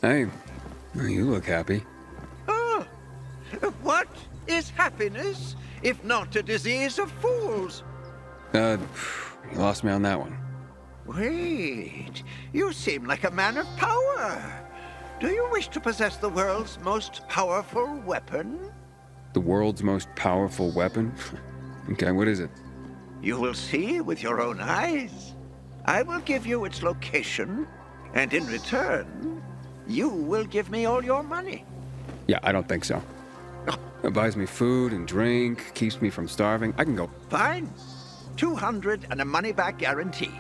Hey, you look happy. Oh, what is happiness if not a disease of fools? You lost me on that one. Wait, you seem like a man of power. Do you wish to possess the world's most powerful weapon? The world's most powerful weapon? Okay, what is it? You will see with your own eyes. I will give you its location, and in return, you will give me all your money. Yeah, I don't think so. It buys me food and drink, keeps me from starving. I can go. Fine. 200 and a money-back guarantee.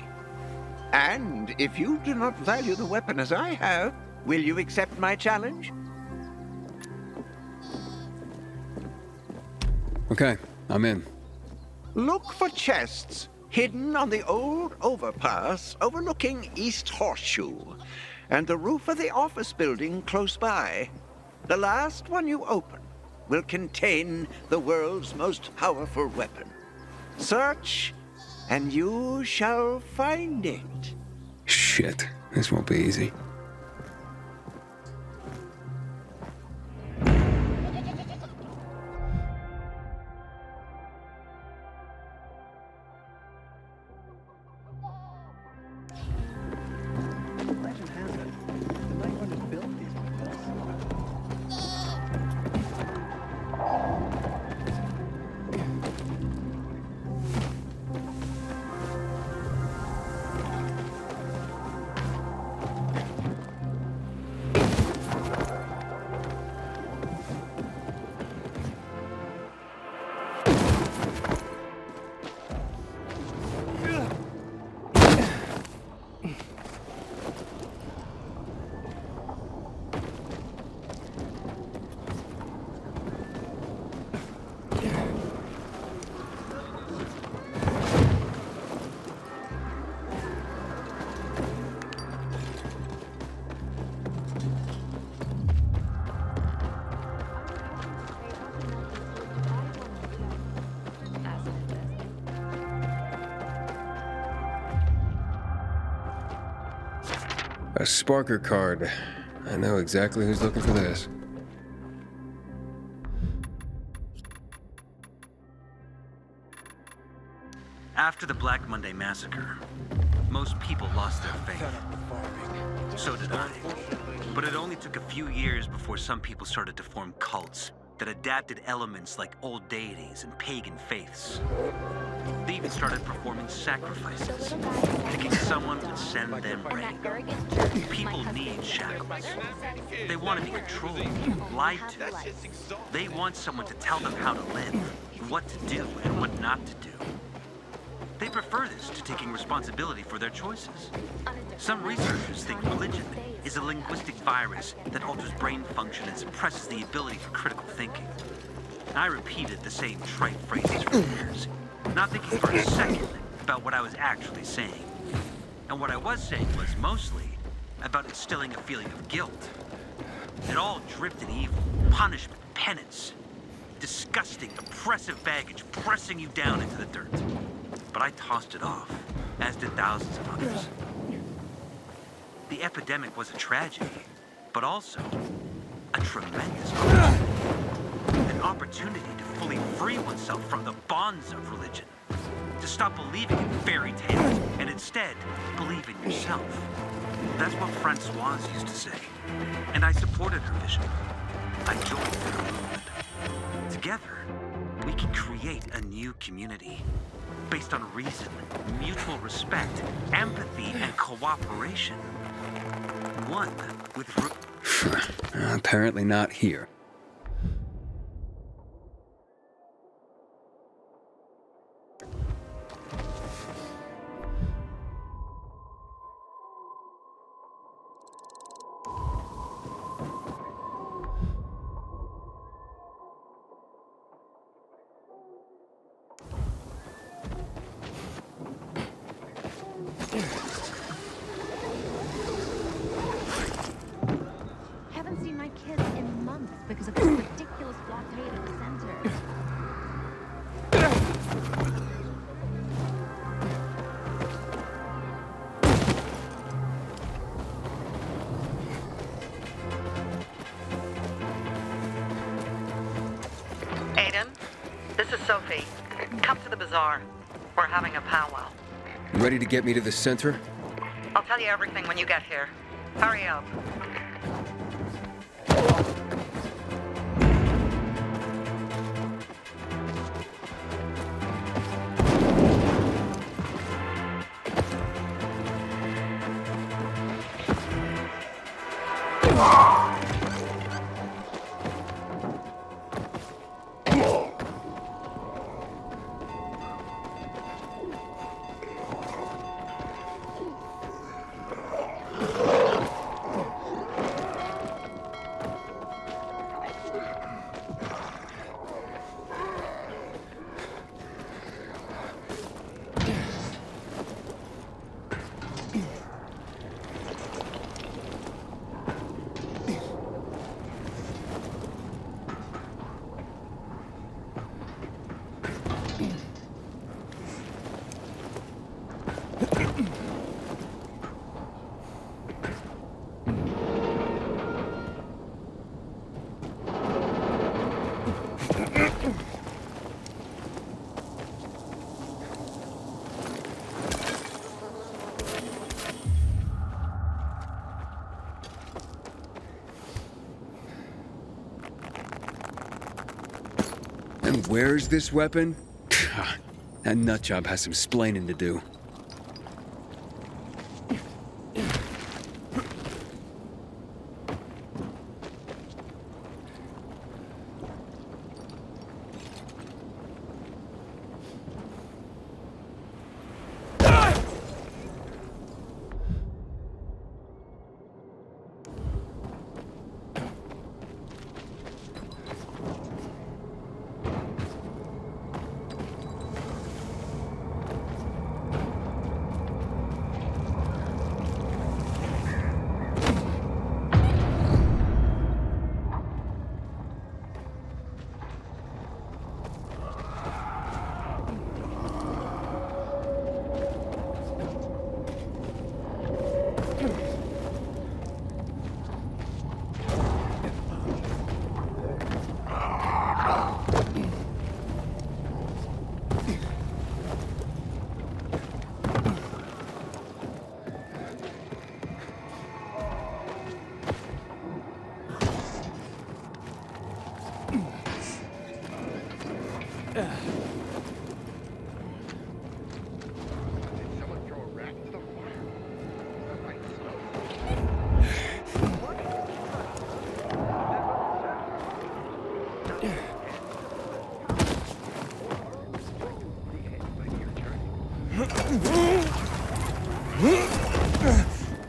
And if you do not value the weapon as I have, will you accept my challenge? Okay, I'm in. Look for chests hidden on the old overpass overlooking East Horseshoe and the roof of the office building close by. The last one you open will contain the world's most powerful weapon. Search, and you shall find it. Shit, this won't be easy. A Sparker card. I know exactly who's looking for this. After the Black Monday massacre, most people lost their faith. So did I. But it only took a few years before some people started to form cults that adapted elements like old deities and pagan faiths. They even started performing sacrifices, thinking someone would send them rain. People need shackles. They want to be controlled, lied to. They want someone to tell them how to live, what to do and what not to do. They prefer this to taking responsibility for their choices. Some researchers think religion is a linguistic virus that alters brain function and suppresses the ability for critical thinking. I repeated the same trite phrases for years, not thinking for a second about what I was actually saying. And what I was saying was mostly about instilling a feeling of guilt. It all dripped in evil, punishment, penance, disgusting, oppressive baggage pressing you down into the dirt. But I tossed it off, as did thousands of others. The epidemic was a tragedy, but also a tremendous opportunity. An opportunity to fully free oneself from the bonds of religion. To stop believing in fairy tales and instead believe in yourself. That's what Francoise used to say. And I supported her vision. I joined her movement. Together, we can create a new community. Based on reason, mutual respect, empathy, and cooperation. One with... Apparently not here. coffee. Come to the bazaar. We're having a powwow. Ready to get me to the center? I'll tell you everything when you get here. Hurry up. And where's this weapon? That nutjob has some splaining to do.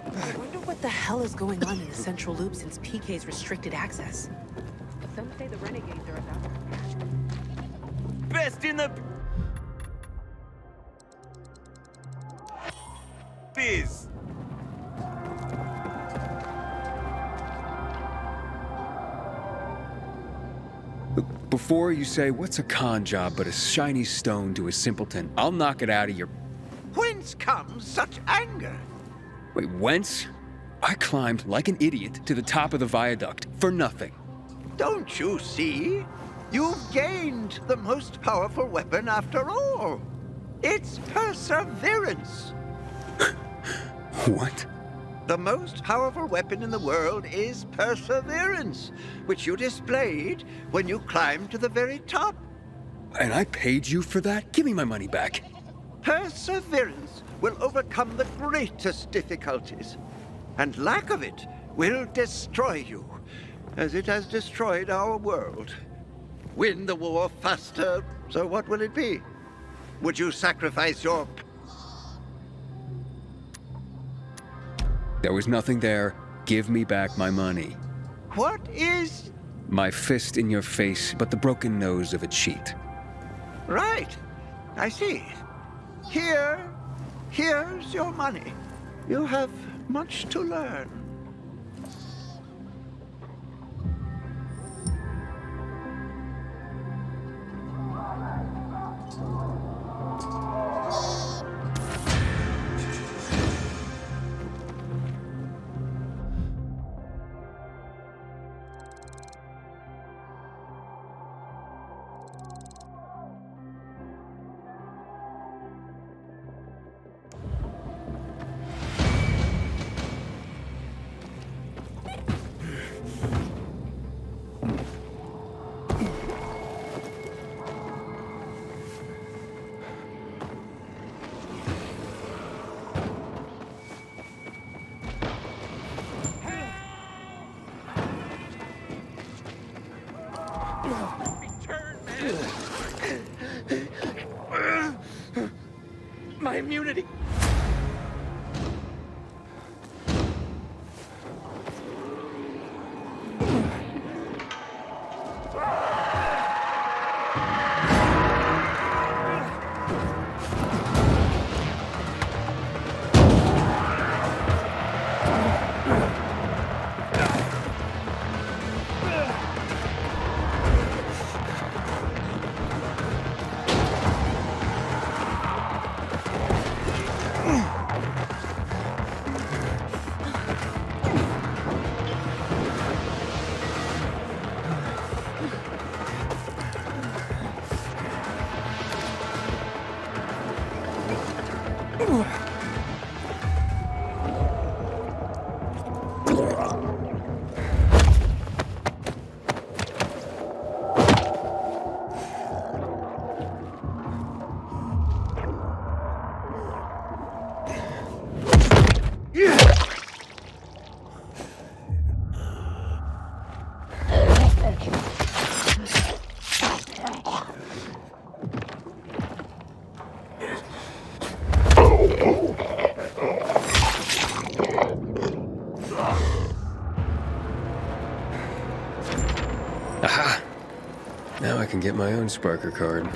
I wonder what the hell is going on in the central loop since PK's restricted access. Some say the renegades are about to... Best in the biz. Before you say, what's a con job but a shiny stone to a simpleton, I'll knock it out of your... Whence comes such anger? Wait, whence? I climbed like an idiot to the top of the viaduct for nothing. Don't you see? You've gained the most powerful weapon after all. It's perseverance. What? The most powerful weapon in the world is perseverance, which you displayed when you climbed to the very top. And I paid you for that? Give me my money back. Perseverance will overcome the greatest difficulties, and lack of it will destroy you, as it has destroyed our world. Win the war faster, so what will it be? Would you sacrifice your... There was nothing there. Give me back my money. What is... My fist in your face, but the broken nose of a cheat. Right. I see. Here's your money. You have much to learn. my immunity. Aha! Now I can get my own Sparker card.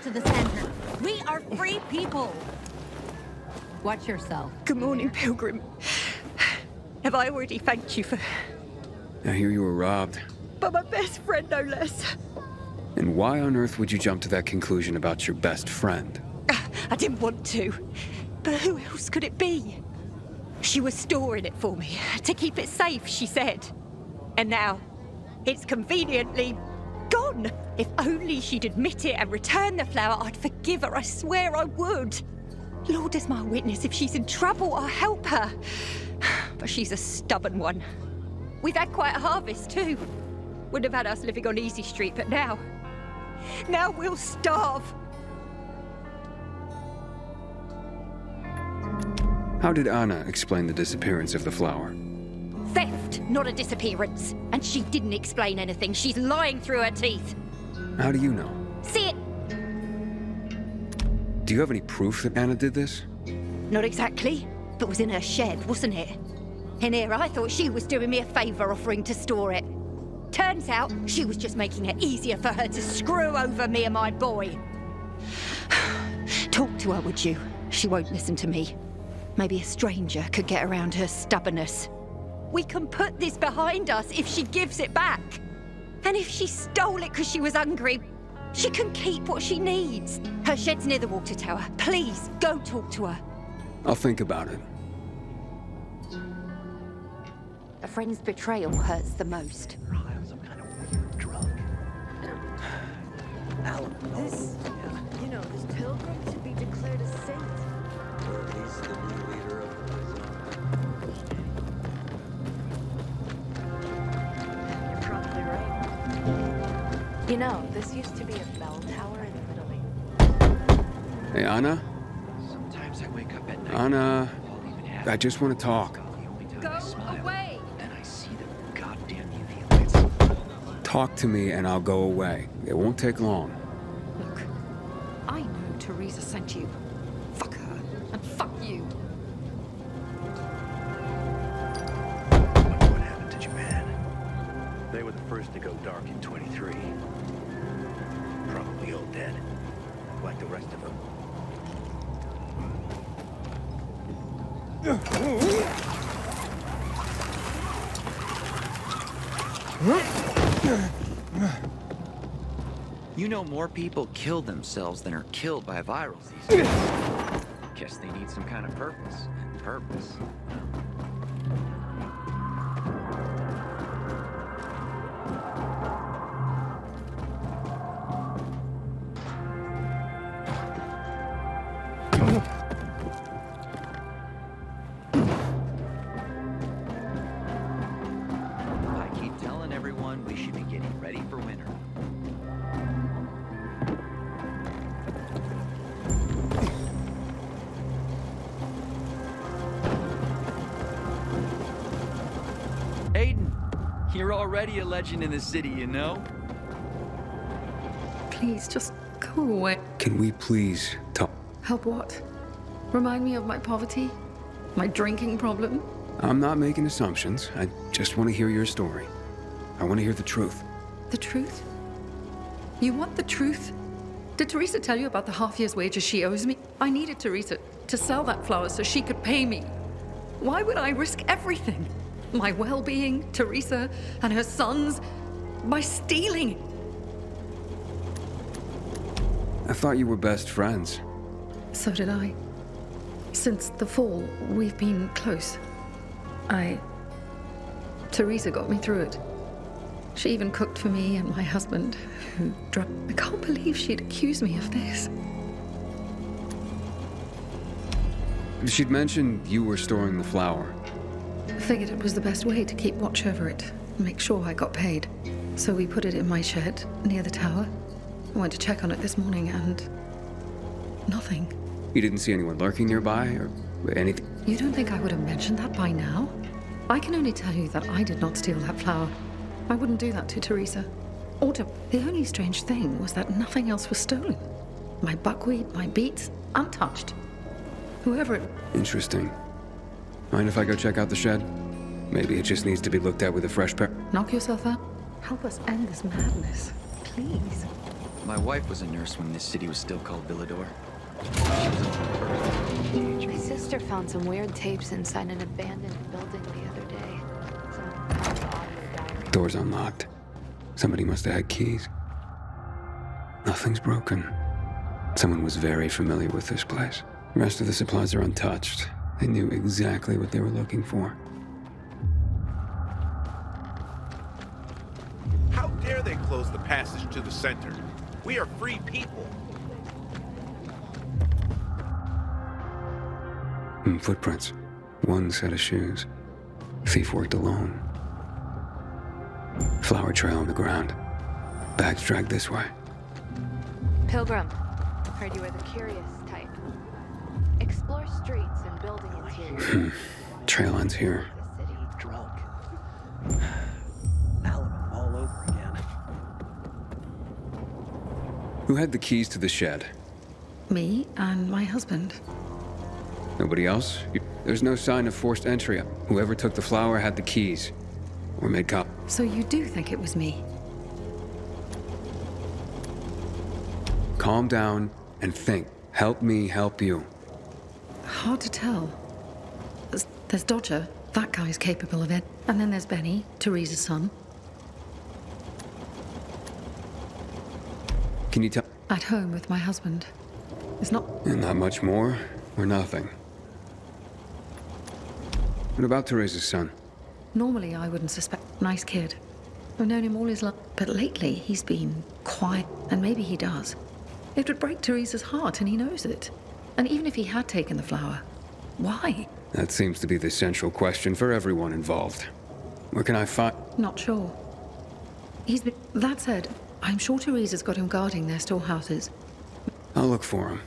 to the center. We are free people. Watch yourself. Good morning, Pilgrim. Have I already thanked you for... I hear you were robbed. By my best friend, no less. And why on earth would you jump to that conclusion about your best friend? I didn't want to. But who else could it be? She was storing it for me, to keep it safe, she said. And now, it's conveniently gone. If only she'd admit it and return the flower, I'd forgive her, I swear I would. Lord is my witness, if she's in trouble, I'll help her. But she's a stubborn one. We've had quite a harvest, too. Wouldn't have had us living on Easy Street, but now we'll starve. How did Anna explain the disappearance of the flower? Theft, not a disappearance. And she didn't explain anything. She's lying through her teeth. How do you know? See it? Do you have any proof that Anna did this? Not exactly, but was in her shed, wasn't it? And here I thought she was doing me a favour offering to store it. Turns out she was just making it easier for her to screw over me and my boy. Talk to her, would you? She won't listen to me. Maybe a stranger could get around her stubbornness. We can put this behind us if she gives it back. And if she stole it because she was hungry, she can keep what she needs. Her shed's near the water tower. Please, go talk to her. I'll think about it. A friend's betrayal hurts the most. Some kind of weird drug. This pilgrim to be declared a saint. He's the new leader of the You're probably right. You know, this used to be a bell tower in Italy. Hey, Anna? Sometimes I wake up at night. Anna, I'll even have I just want to talk. the only time Go I smile, away! and I see the goddamn UV lights. Talk to me and I'll go away. It won't take long. Look, I know Teresa sent you. Fuck her, and fuck you. Wonder what happened to Japan. They were the first to go dark in 23. Probably all dead, like the rest of them. You know, more people kill themselves than are killed by virals these days. Guess they need some kind of purpose. Purpose. I keep telling everyone we should be getting ready for winter. Aiden, you're already a legend in the city, you know? Please, just go away. Can we please talk? Help what? Remind me of my poverty? My drinking problem? I'm not making assumptions. I just want to hear your story. I want to hear the truth. The truth? You want the truth? Did Teresa tell you about the half year's wages she owes me? I needed Teresa to sell that flower so she could pay me. Why would I risk everything? My well-being, Teresa, and her sons, by stealing? I thought you were best friends. So did I. Since the fall, we've been close. Teresa got me through it. She even cooked for me and my husband, who drank. I can't believe she'd accuse me of this. She'd mentioned you were storing the flower. I figured it was the best way to keep watch over it, make sure I got paid. So we put it in my shed near the tower. I went to check on it this morning and nothing. You didn't see anyone lurking nearby or anything? You don't think I would have mentioned that by now? I can only tell you that I did not steal that flower. I wouldn't do that to Teresa. Or to... The only strange thing was that nothing else was stolen. My buckwheat, my beets, untouched. Whoever it... Interesting. Mind if I go check out the shed? Maybe it just needs to be looked at with a fresh pair. Knock yourself out? Help us end this madness, please. My wife was a nurse when this city was still called Villador. She was on the first My sister found some weird tapes inside an abandoned building the other day. Some audio diary. Door's unlocked. Somebody must have had keys. Nothing's broken. Someone was very familiar with this place. The rest of the supplies are untouched. They knew exactly what they were looking for. How dare they close the passage to the center? We are free people. Footprints. One set of shoes. Thief worked alone. Flower trail on the ground. Bags dragged this way. Pilgrim, heard you were the curious type. Explore streets and building interiors. Trail ends here. The city. Drunk. Alabama all over again. Who had the keys to the shed? Me and my husband. Nobody else? There's no sign of forced entry. Whoever took the flower had the keys. Or made cop. So you do think it was me? Calm down and think. Help me help you. Hard to tell. There's Dodger. That guy's capable of it. And then there's Benny, Teresa's son. Can you tell? At home with my husband. It's not... Not much more, or nothing. What about Teresa's son? Normally I wouldn't suspect. Nice kid. I've known him all his life. But lately he's been quiet. And maybe he does. It would break Teresa's heart, and he knows it. And even if he had taken the flower, why? That seems to be the central question for everyone involved. Where can I find... Not sure. He's been... That said, I'm sure Teresa's got him guarding their storehouses. I'll look for him.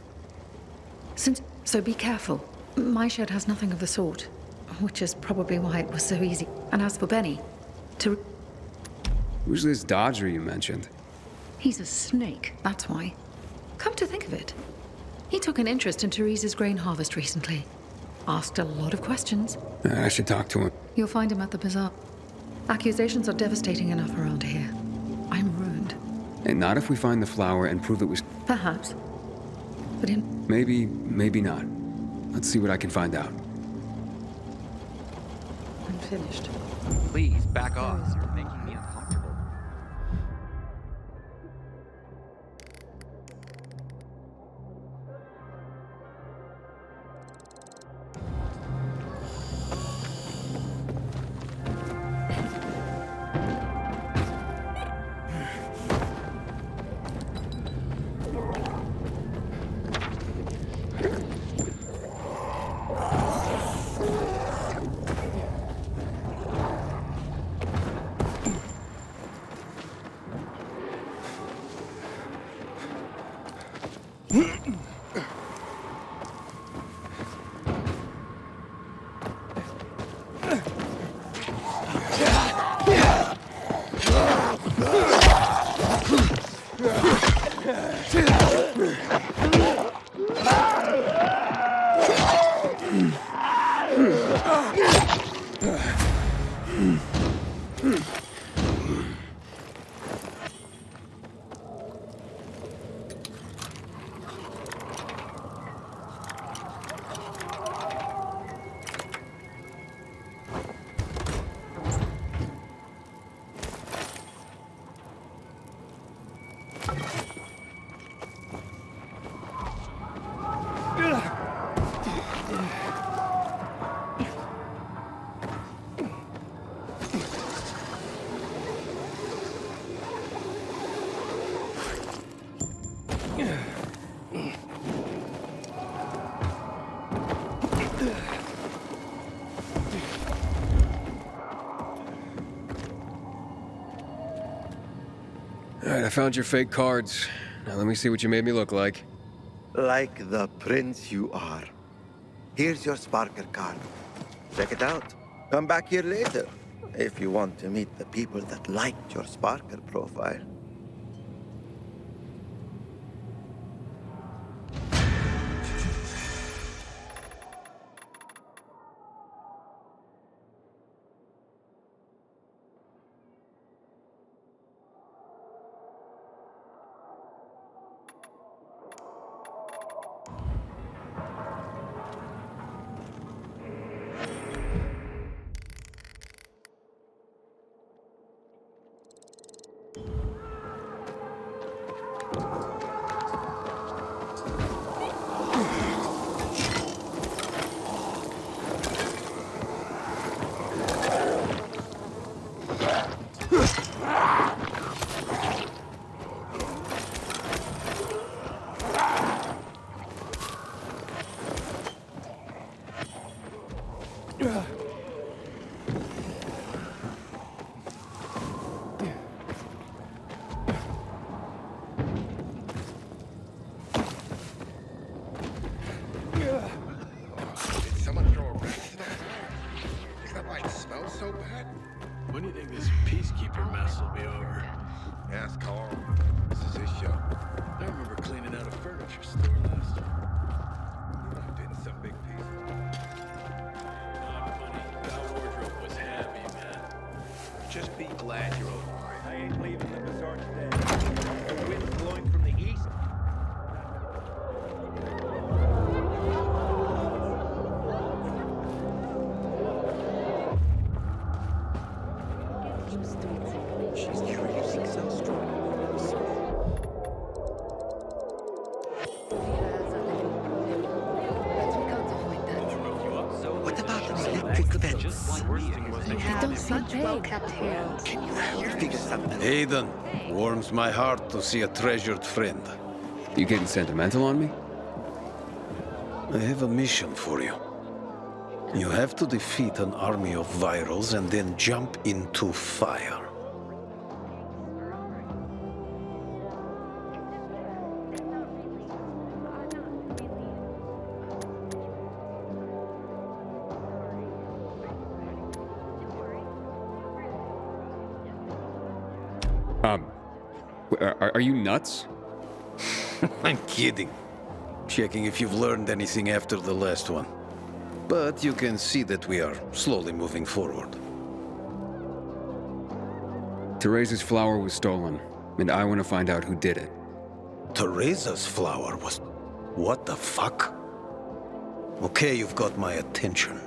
So be careful. My shed has nothing of the sort. Which is probably why it was so easy. And as for Benny, Who's this Dodger you mentioned? he's a snake, that's why. Come to think of it, he took an interest in Teresa's grain harvest recently. Asked a lot of questions. I should talk to him. You'll find him at the bazaar. Accusations are devastating enough around here. I'm ruined. And not if we find the flower and prove it was... Perhaps. But in... Maybe, maybe not. Let's see what I can find out. I'm finished. Please, back off. You're making me uncomfortable. Alright, I found your fake cards. Now let me see what you made me look like. Like the prince you are. Here's your Sparker card. Check it out. Come back here later if you want to meet the people that liked your Sparker profile. ask Carl. This is his show. I remember cleaning out a furniture store last year. I've been some big piece. Not funny. That wardrobe was heavy, man. Just be glad you're alive. I ain't leaving the bazaar today. The wind's blowing from the east. She's tracing so strong. What about an electric fence? Can you figure something out? Aiden, warms my heart to see a treasured friend. You getting sentimental on me? I have a mission for you. You have to defeat an army of virals and then jump into fire. Are you nuts? I'm kidding. Checking if you've learned anything after the last one. But you can see that we are slowly moving forward. Teresa's flower was stolen, and I want to find out who did it. Teresa's flower was... What the fuck? Okay, you've got my attention.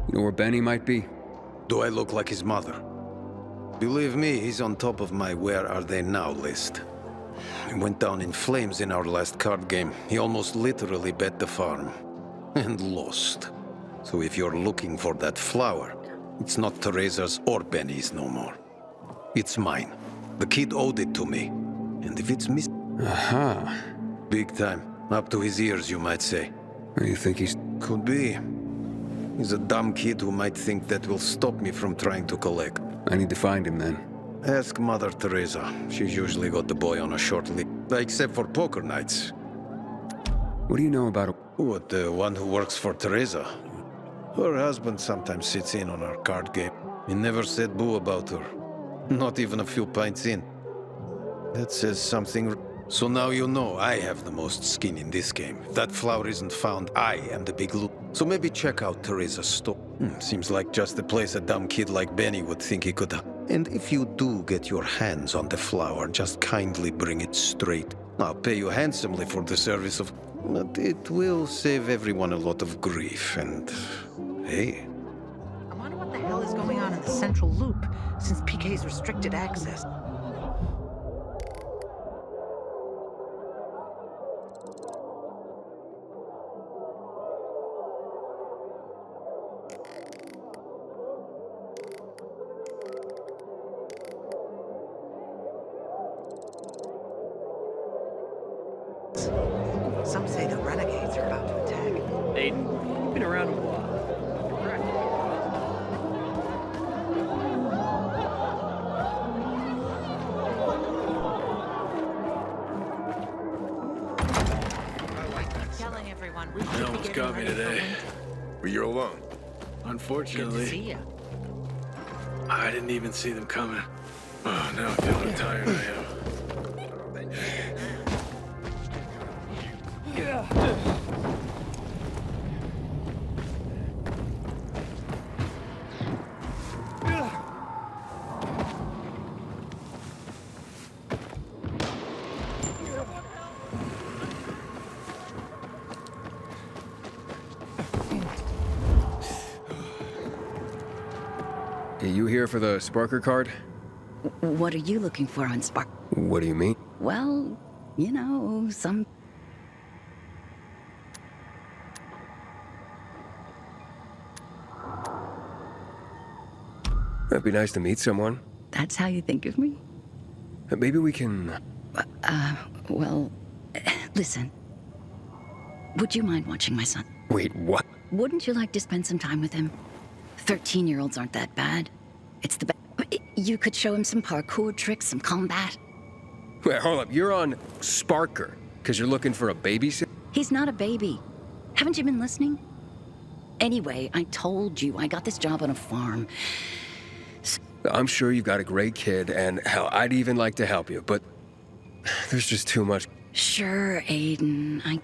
You know where Benny might be? Do I look like his mother? Believe me, he's on top of my where are they now list. He went down in flames in our last card game. He almost literally bet the farm. And lost. So if you're looking for that flower, it's not Teresa's or Benny's no more. It's mine. The kid owed it to me. And if it's missing... Aha. Big time. Up to his ears, you might say. You think he's... Could be. He's a dumb kid who might think that will stop me from trying to collect. I need to find him then. Ask Mother Teresa. She's usually got the boy on a short leash. Except for poker nights. What do you know about... What, the one who works for Teresa? Her husband sometimes sits in on our card game. He never said boo about her. Not even a few pints in. That says something... So now you know I have the most skin in this game. If that flower isn't found, I am the big loot. So maybe check out Teresa's store. Seems like just the place a dumb kid like Benny would think he could... And if you do get your hands on the flower, just kindly bring it straight. I'll pay you handsomely for the service of... But it will save everyone a lot of grief, and... Hey... I wonder what the hell is going on in the central loop since PK's restricted access. Some say the renegades are about to attack. Aiden, you've been around a while. Telling everyone we They should be almost getting got me ready for today. winter. But you're alone. Good to Unfortunately, see ya. I didn't even see them coming. Oh, now I feel how tired I am. You here for the Sparker card? What are you looking for on Spark? What do you mean? Well, you know, some... It'd be nice to meet someone. That's how you think of me? Maybe we can... Well, listen. Would you mind watching my son? Wait, what? Wouldn't you like to spend some time with him? 13-year-olds aren't that bad. It's the best. You could show him some parkour tricks, some combat. Wait, hold up. You're on Sparker because you're looking for a babysitter? He's not a baby. Haven't you been listening? Anyway, I told you I got this job on a farm. I'm sure you've got a great kid, and hell, I'd even like to help you, but there's just too much. Sure, Aiden.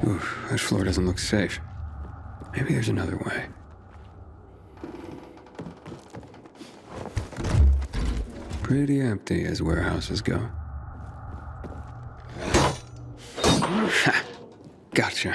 Oof, this floor doesn't look safe. Maybe there's another way. Pretty empty as warehouses go. Ha! Gotcha.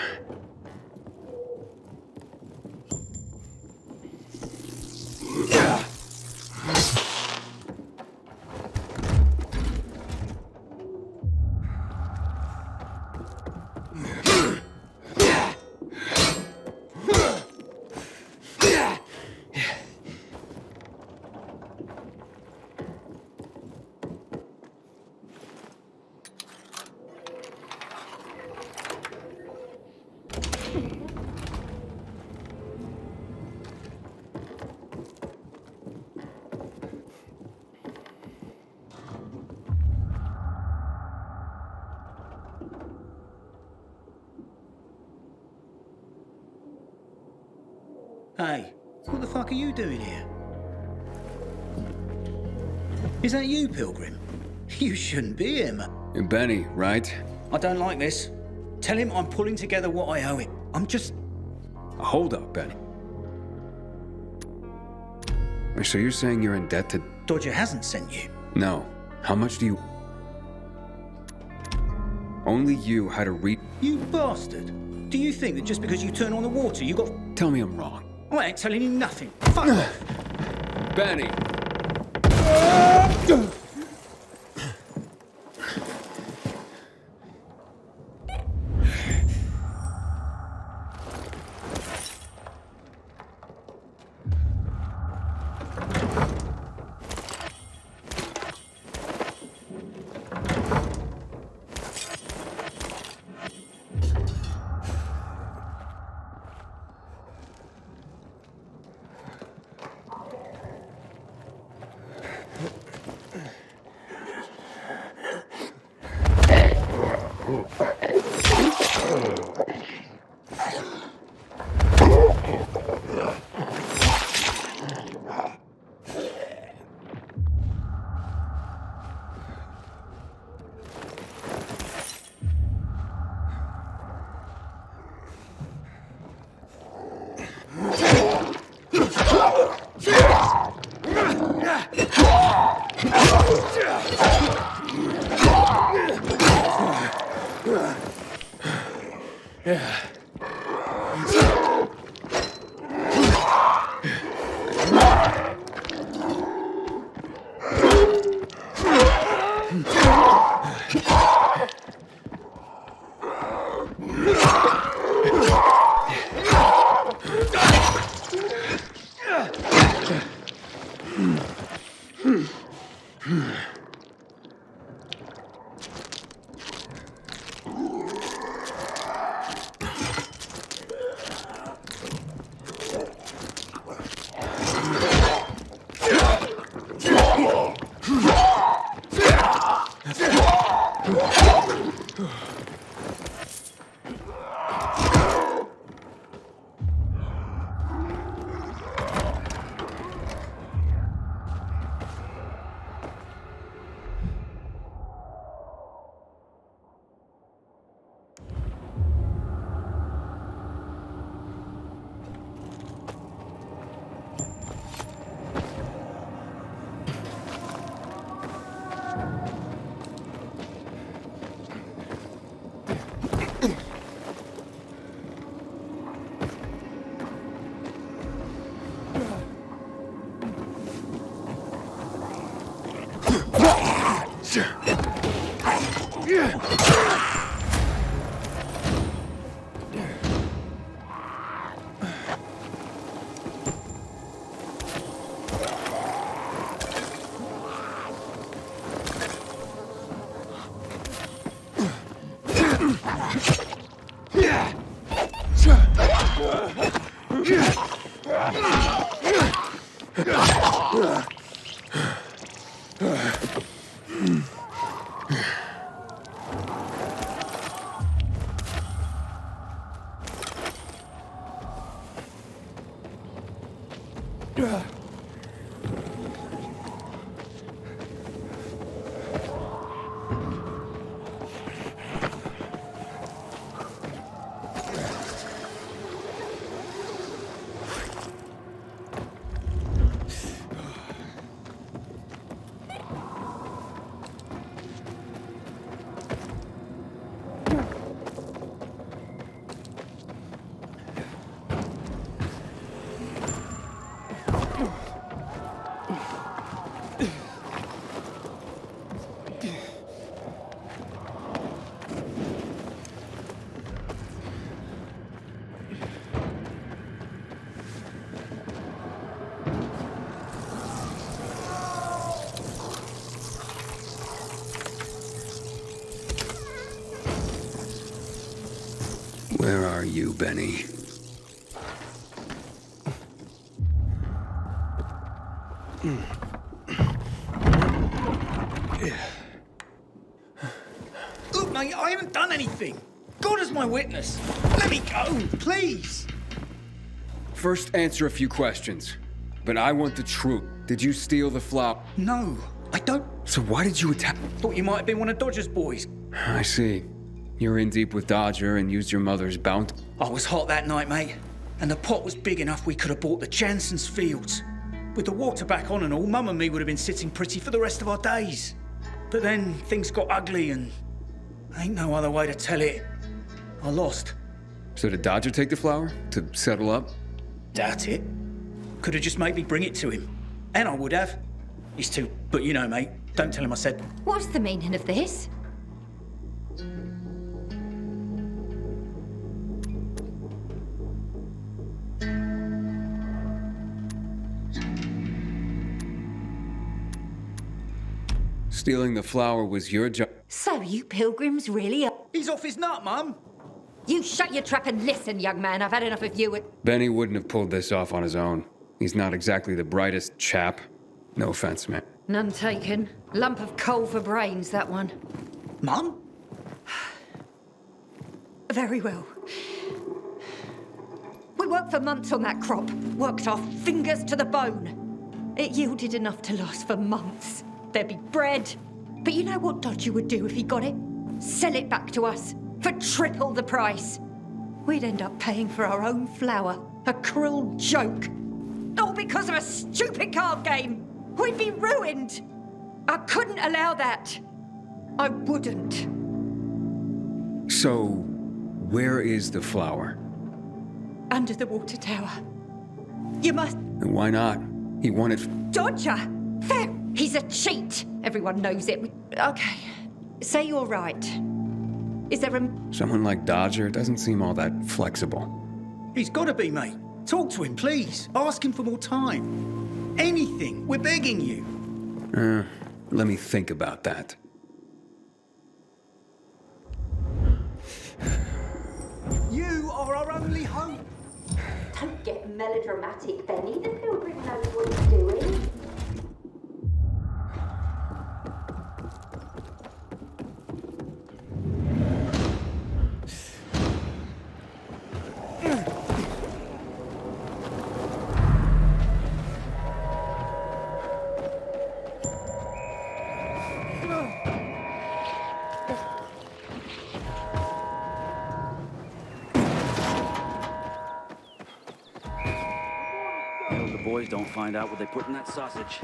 Hey, what the fuck are you doing here? Is that you, Pilgrim? You shouldn't be here, man. Benny, right? I don't like this. Tell him I'm pulling together what I owe him. I'm just... Hold up, Benny. So you're saying you're in debt to... Dodger hasn't sent you. No. How much do you... Only you had to read... You bastard. Do you think that just because you turn on the water, you got... Tell me I'm wrong. I ain't telling you nothing. Fuck off. Benny! Where are you, Benny? Look, mate, I haven't done anything. God is my witness. Let me go, please. First, answer a few questions. But I want the truth. Did you steal the flower? No, I don't. So why did you attack? Thought you might have been one of Dodger's boys. I see. You're in deep with Dodger and used your mother's bounty. I was hot that night, mate. And the pot was big enough we could have bought the Jansen's fields. With the water back on and all, Mum and me would have been sitting pretty for the rest of our days. But then things got ugly and ain't no other way to tell it. I lost. So did Dodger take the flower to settle up? Doubt it. Could have just made me bring it to him. And I would have. He's too... But you know, mate, don't tell him I said... What's the meaning of this? Stealing the flower was your job. So you pilgrims really are... He's off his nut, Mum. You shut your trap and listen, young man. I've had enough of you. Benny wouldn't have pulled this off on his own. He's not exactly the brightest chap. No offense, man. None taken. Lump of coal for brains, that one. Mum? Very well. We worked for months on that crop. Worked our fingers to the bone. It yielded enough to last for months. There'd be bread. But you know what Dodger would do if he got it? Sell it back to us for triple the price. We'd end up paying for our own flour. A cruel joke. All because of a stupid card game. We'd be ruined. I couldn't allow that. I wouldn't. So, where is the flower? Under the water tower. You must... And why not? He wanted... Dodger! Fair. He's a cheat. Everyone knows it. Okay. Say you're right. Is there a... Someone like Dodger doesn't seem all that flexible. He's got to be, mate. Talk to him, please. Ask him for more time. Anything. We're begging you. Let me think about that. You are our only hope. Don't get melodramatic, Benny. The pilgrim knows what he's doing. Boys don't find out what they put in that sausage.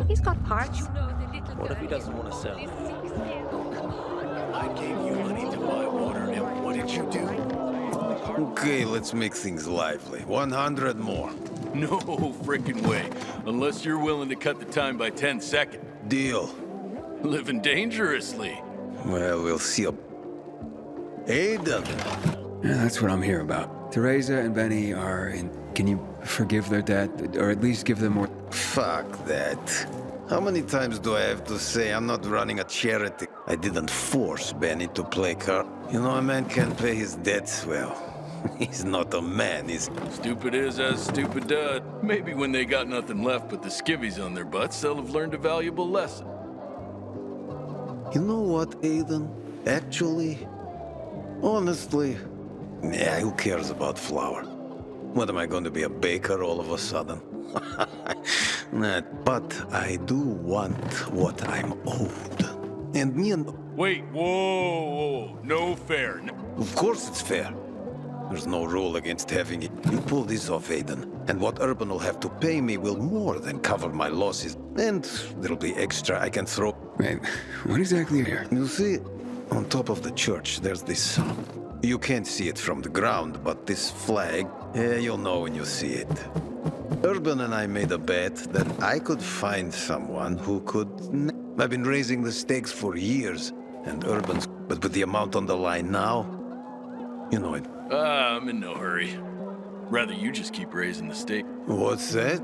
He's got parts. What if he doesn't want to sell? I gave you money to buy water, and what did you do? Okay, let's make things lively. 100 more. No frickin' way. Unless you're willing to cut the time by 10 seconds. Deal. Living dangerously. Well, we'll see. Aiden. Yeah, that's what I'm here about. Teresa and Benny are in... Can you forgive their debt? Or at least give them more... Fuck that. How many times do I have to say I'm not running a charity? I didn't force Benny to play card. You know, a man can't pay his debts well. He's not a man, he's... Stupid is as stupid does. Maybe when they got nothing left but the skivvies on their butts, they'll have learned a valuable lesson. You know what, Aiden? Actually, honestly, yeah, who cares about flour? What am I going to be, a baker all of a sudden? Nah, but I do want what I'm owed. And me and... Wait, whoa, no fair. Of course it's fair. There's no rule against having it. You pull this off, Aiden, and what Urban will have to pay me will more than cover my losses. And there'll be extra I can throw... Wait, what exactly here? You see, on top of the church, there's this... You can't see it from the ground, but this flag, you'll know when you see it. Urban and I made a bet that I could find someone who could... I've been raising the stakes for years, and Urban's... But with the amount on the line now, you know it. I'm in no hurry. Rather you just keep raising the stake. What's that?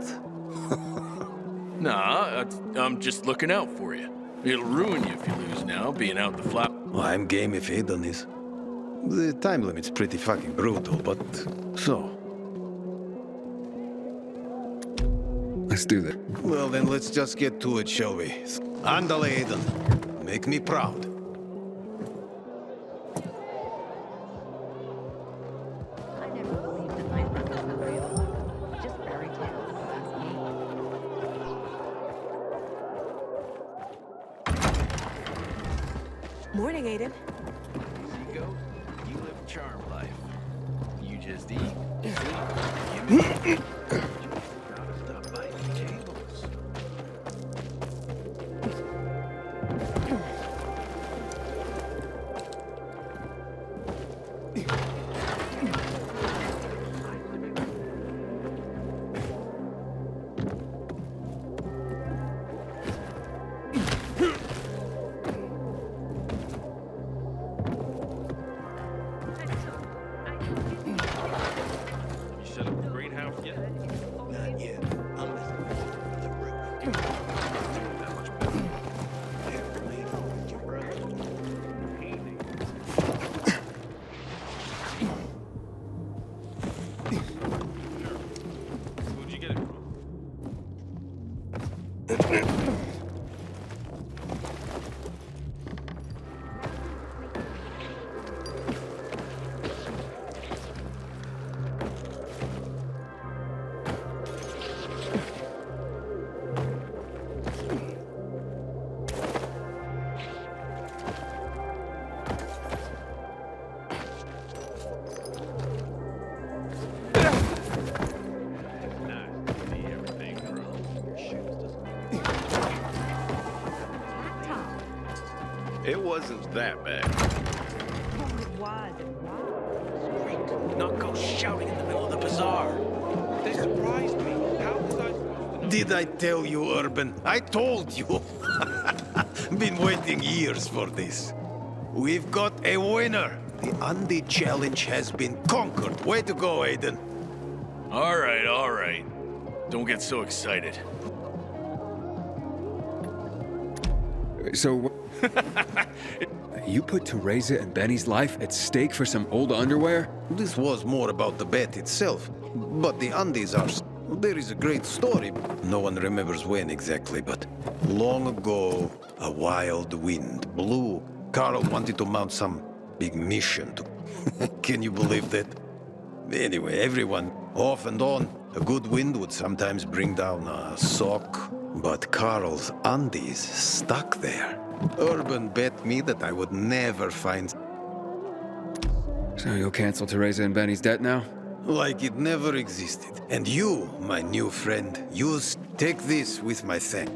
Nah, I'm just looking out for you. It'll ruin you if you lose now, being out the flap. Well, I'm game if Aiden is. The time limit's pretty fucking brutal, but so. Let's do that. Well, then let's just get to it, shall we? Andale, Aiden. Make me proud. Morning, Aiden. Zico, you live a charmed life. You just eat, sleep, give me... Stop biting tables. It wasn't that bad. Not go shouting in the middle of the bazaar. They surprised me. How was I supposed to know? Did I tell you, Urban? I told you. Been waiting years for this. We've got a winner. The Undead Challenge has been conquered. Way to go, Aiden. All right. Don't get so excited. So... You put Teresa and Benny's life at stake for some old underwear? This was more about the bet itself. But the Undeads are... There is a great story. No one remembers when exactly, but long ago, a wild wind blew. Carl wanted to mount some big mission to... Can you believe that? Anyway, everyone, off and on. A good wind would sometimes bring down a sock, but Carl's undies stuck there. Urban bet me that I would never find... So you'll cancel Teresa and Benny's debt now? Like it never existed. And you, my new friend, take this with my thanks.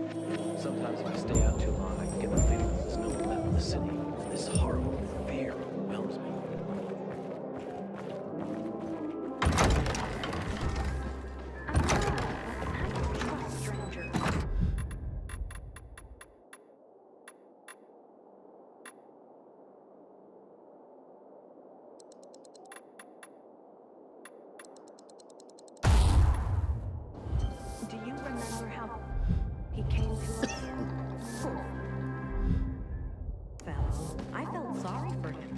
Sometimes if I stay out too long, I can get the feeling that there's no one left in the city. This horrible fear overwhelms me. Do you remember how he came to us? Fellow, I felt sorry for him.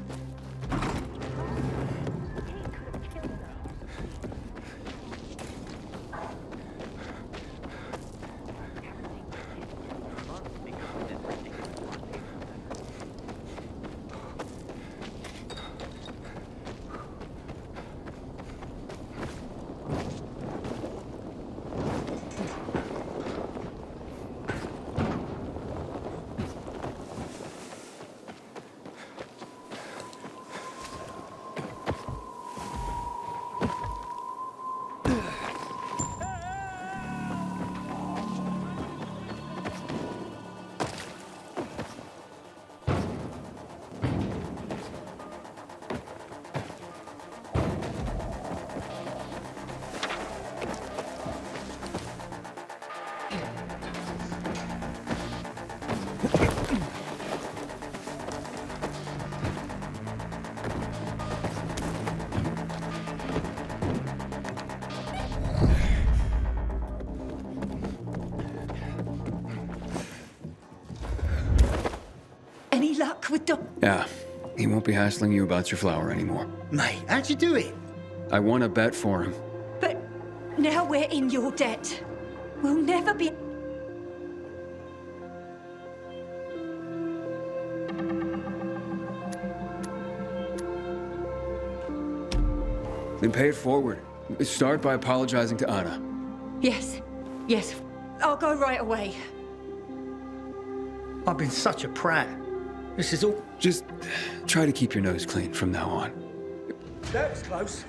Any luck with Doc? Yeah, he won't be hassling you about your flower anymore. Mate, how'd you do it? I won a bet for him. But now we're in your debt. We'll never be... Then pay it forward. Start by apologizing to Anna. Yes, yes. I'll go right away. I've been such a prat. This is all... Just try to keep your nose clean from now on. That was close.